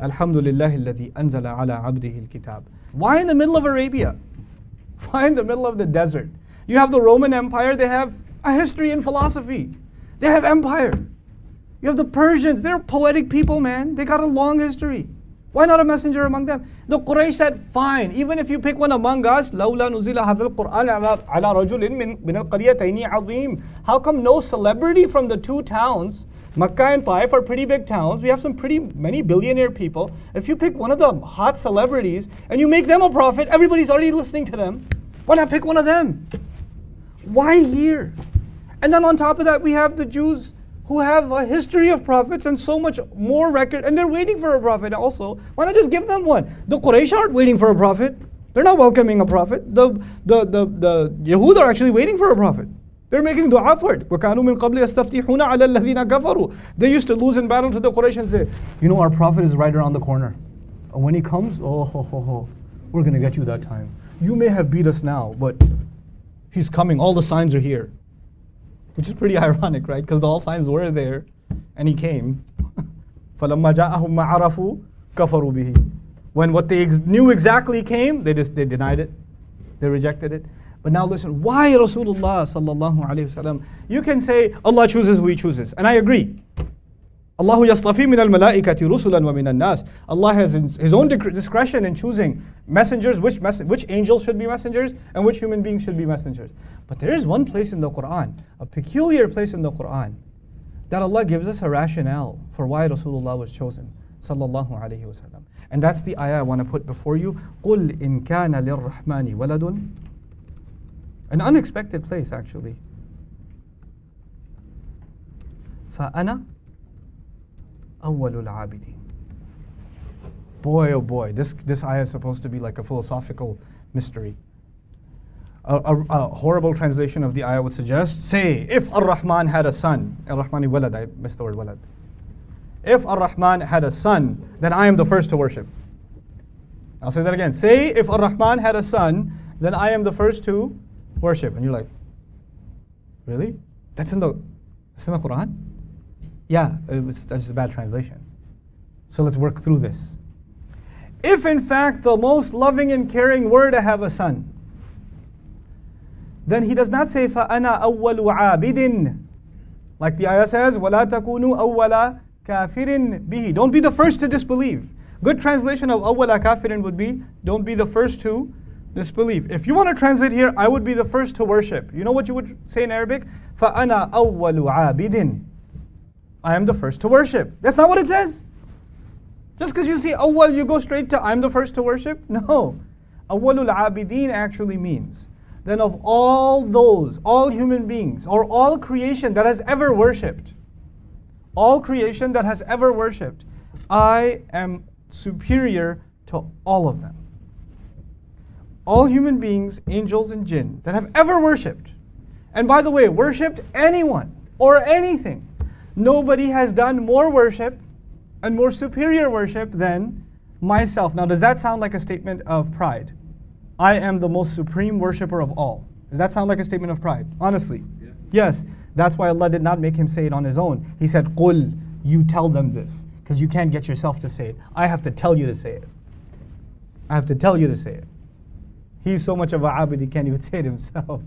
Alhamdulillahi alladhi anzala ala abdihi al-kitab. Why in the middle of Arabia? Why in the middle of the desert? You have the Roman Empire, they have a history in philosophy. They have empire. You have the Persians, they're poetic people, man. They got a long history. Why not a messenger among them? The Quraysh said, fine, even if you pick one among us, لَوْلَا نُزِلَ هَذَا الْقُرْآنَ عَلَى رَجُلٍ مِّنَ الْقَرْيَتَيْنِ عَظِيمٍ. How come no celebrity from the two towns, Makkah and Taif are pretty big towns. We have some pretty many billionaire people. If you pick one of the hot celebrities and you make them a prophet, everybody's already listening to them. Why not pick one of them? Why here? And then on top of that, we have the Jews who have a history of prophets and so much more record, and they're waiting for a prophet also. Why not just give them one? The Quraysh aren't waiting for a prophet. They're not welcoming a prophet. The Yahud are actually waiting for a prophet. They're making dua for it. وَكَانُوا مِن قَبْلِ يَسْتَفْتِحُونَ عَلَى الَّذِينَ كَفَرُوا. They used to lose in battle to the Quraysh and say, you know, our prophet is right around the corner. And when he comes, we're going to get you that time. You may have beat us now, but he's coming. All the signs are here. Which is pretty ironic, right? Because all signs were there, and he came. فَلَمَّا جَاءَهُمْ مَا عَرَفُوا كَفَرُوا بِهِ. When what they knew exactly came, they denied it. They rejected it. But now listen, why Rasulullah sallallahu alayhi wasallam? You can say Allah chooses who He chooses, and I agree. Allahu yastafi min al-malaikati rusulan wa min al-nas. Allah has His own discretion in choosing messengers, which angels should be messengers, and which human beings should be messengers. But there is one place in the Quran, a peculiar place in the Quran, that Allah gives us a rationale for why Rasulullah was chosen, sallallahu alayhi wasallam. And that's the ayah I want to put before you. قُلْ إِن كَانَ لِلرَّحْمَنِ وَلَدٌ. An unexpected place, actually. فَأَنَا أَوَّلُ الْعَابِدِينَ. Boy, oh boy, this ayah is supposed to be like a philosophical mystery. A horrible translation of the ayah would suggest, say, if Ar-Rahman had a son, Ar-Rahmani walad, I missed the word walad. If Ar-Rahman had a son, then I am the first to worship. I'll say that again. Say, if Ar-Rahman had a son, then I am the first to worship. And you're like, really? That's in the Quran? Yeah, that's just a bad translation. So let's work through this. If in fact the most loving and caring were to have a son, then he does not say فَأَنَا أَوَّلُ عَابِدٍ. Like the ayah says, وَلَا تَكُونُوا أَوَّلَ كَافِرٍ بِهِ. Don't be the first to disbelieve. Good translation of أَوَّلَ كَافِرٍ would be, don't be the first to disbelieve. If you want to translate here, I would be the first to worship. You know what you would say in Arabic? فَأَنَا أَوَّلُ عَابِدٍ. I am the first to worship. That's not what it says. Just because you see awwal, you go straight to I'm the first to worship? No. Awwalul abidin actually means, then of all those, all human beings, or all creation that has ever worshipped, all creation that has ever worshipped, I am superior to all of them. All human beings, angels and jinn, that have ever worshipped, and by the way, worshipped anyone or anything, nobody has done more worship and more superior worship than myself. Now, does that sound like a statement of pride? I am the most supreme worshipper of all. Does that sound like a statement of pride? Honestly. Yeah. Yes. That's why Allah did not make him say it on his own. He said, قُل, you tell them this. Because you can't get yourself to say it. I have to tell you to say it. I have to tell you to say it. He's so much of a abid, he can't even say it himself.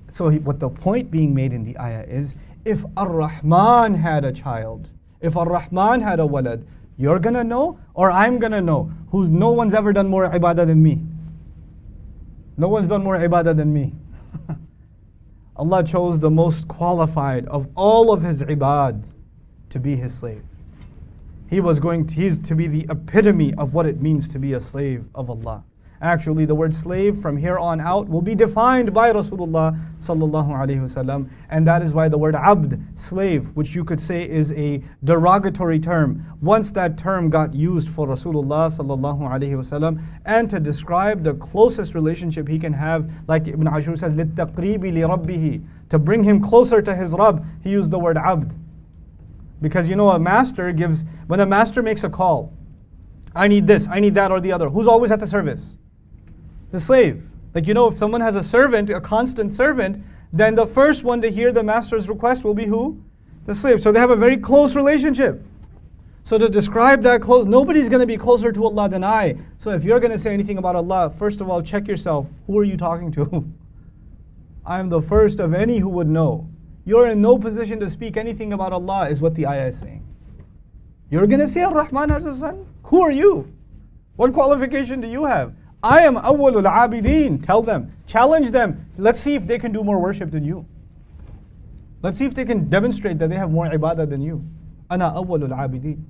So what the point being made in the ayah is, if Ar-Rahman had a child, if Ar-Rahman had a walad, you're going to know or I'm going to know? No one's ever done more ibadah than me. No one's done more ibadah than me. Allah chose the most qualified of all of His ibad to be His slave. He's to be the epitome of what it means to be a slave of Allah. Actually, the word slave from here on out will be defined by Rasulullah sallallahu alaihi wasallam, and that is why the word abd, slave, which you could say is a derogatory term, once that term got used for Rasulullah sallallahu alaihi wasallam, and to describe the closest relationship he can have, like Ibn Ashur says, لِلتَّقْرِيبِ لِرَبِّهِ, to bring him closer to his Rabb, he used the word abd. Because you know, when a master makes a call, I need this, I need that or the other, who's always at the service? The slave. Like, you know, if someone has a servant, a constant servant, then the first one to hear the master's request will be who? The slave. So they have a very close relationship. So to describe that close, nobody's going to be closer to Allah than I. So if you're going to say anything about Allah, first of all, check yourself. Who are you talking to? I am the first of any who would know. You're in no position to speak anything about Allah, is what the ayah is saying. You're going to say Ar-Rahman has a son? Who are you? What qualification do you have? I am awwalul abideen. Tell them, challenge them. Let's see if they can do more worship than you. Let's see if they can demonstrate that they have more ibadah than you. Ana awwalul abideen.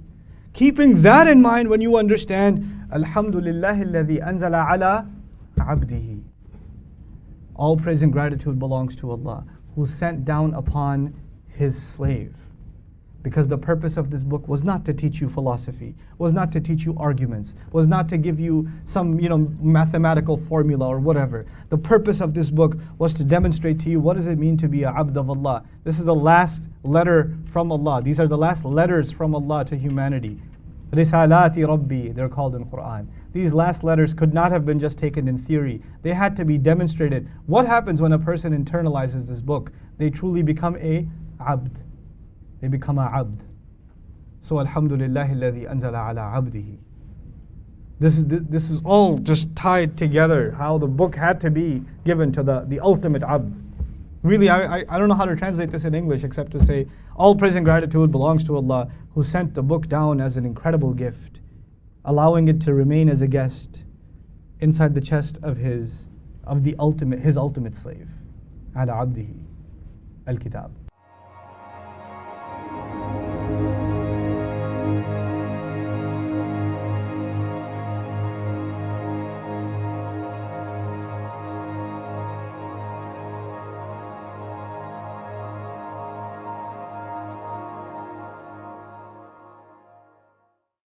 Keeping that in mind when you understand, Alhamdulillahi alladhi anzala ala abdihi. All praise and gratitude belongs to Allah, who sent down upon His slave. Because the purpose of this book was not to teach you philosophy, was not to teach you arguments, was not to give you some mathematical formula or whatever. The purpose of this book was to demonstrate to you what does it mean to be a abd of Allah. This is the last letter from Allah. These are the last letters from Allah to humanity. Risalati Rabbi, they're called in Quran. These last letters could not have been just taken in theory. They had to be demonstrated. What happens when a person internalizes this book? They truly become a abd. They become a abd. So Alhamdulillahi alladhi anzala ala abdihi. This is all just tied together, how the book had to be given to the ultimate abd. Really, I don't know how to translate this in English except to say, all praise and gratitude belongs to Allah, who sent the book down as an incredible gift, allowing it to remain as a guest inside the chest of his ultimate slave, ala abdihi, al-kitab.